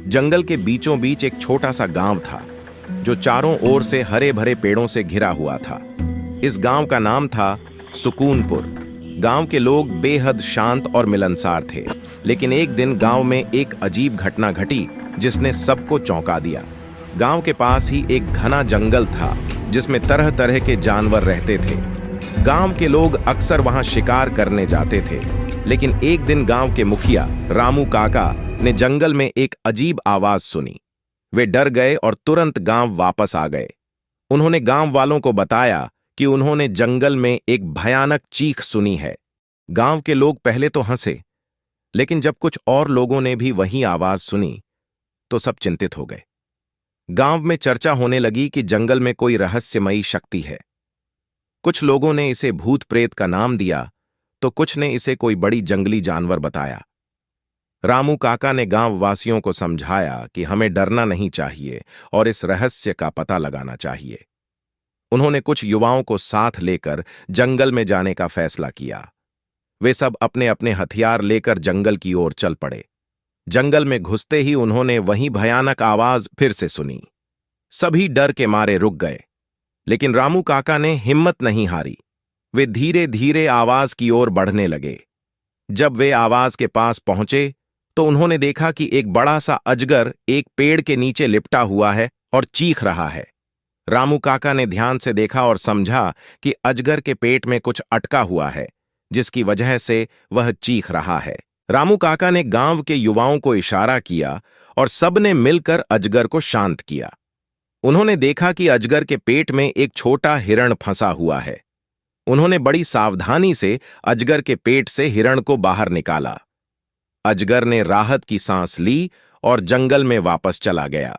जंगल के बीचों बीच एक छोटा सा गांव था जो चारों ओर से हरे भरे पेड़ों से घिरा हुआ था। इस गांव का नाम था सुकूनपुर। गांव के लोग बेहद शांत और मिलनसार थे, लेकिन एक दिन गांव में एक अजीब घटना घटी जिसने सबको चौंका दिया। गांव के पास ही एक घना जंगल था जिसमें तरह तरह के जानवर रहते थे। गांव के लोग अक्सर वहां शिकार करने जाते थे, लेकिन एक दिन गांव के मुखिया रामू काका ने जंगल में एक अजीब आवाज सुनी। वे डर गए और तुरंत गांव वापस आ गए। उन्होंने गांव वालों को बताया कि उन्होंने जंगल में एक भयानक चीख सुनी है। गांव के लोग पहले तो हंसे, लेकिन जब कुछ और लोगों ने भी वही आवाज सुनी तो सब चिंतित हो गए। गांव में चर्चा होने लगी कि जंगल में कोई रहस्यमयी शक्ति है। कुछ लोगों ने इसे भूत प्रेत का नाम दिया, तो कुछ ने इसे कोई बड़ी जंगली जानवर बताया। रामू काका ने गांव वासियों को समझाया कि हमें डरना नहीं चाहिए और इस रहस्य का पता लगाना चाहिए। उन्होंने कुछ युवाओं को साथ लेकर जंगल में जाने का फैसला किया। वे सब अपने अपने हथियार लेकर जंगल की ओर चल पड़े। जंगल में घुसते ही उन्होंने वही भयानक आवाज फिर से सुनी। सभी डर के मारे रुक गए, लेकिन रामू काका ने हिम्मत नहीं हारी। वे धीरे धीरे आवाज की ओर बढ़ने लगे। जब वे आवाज के पास पहुंचे तो उन्होंने देखा कि एक बड़ा सा अजगर एक पेड़ के नीचे लिपटा हुआ है और चीख रहा है। रामू काका ने ध्यान से देखा और समझा कि अजगर के पेट में कुछ अटका हुआ है, जिसकी वजह से वह चीख रहा है। रामू काका ने गांव के युवाओं को इशारा किया और सबने मिलकर अजगर को शांत किया। उन्होंने देखा कि अजगर के पेट में एक छोटा हिरण फंसा हुआ है। उन्होंने बड़ी सावधानी से अजगर के पेट से हिरण को बाहर निकाला। अजगर ने राहत की सांस ली और जंगल में वापस चला गया।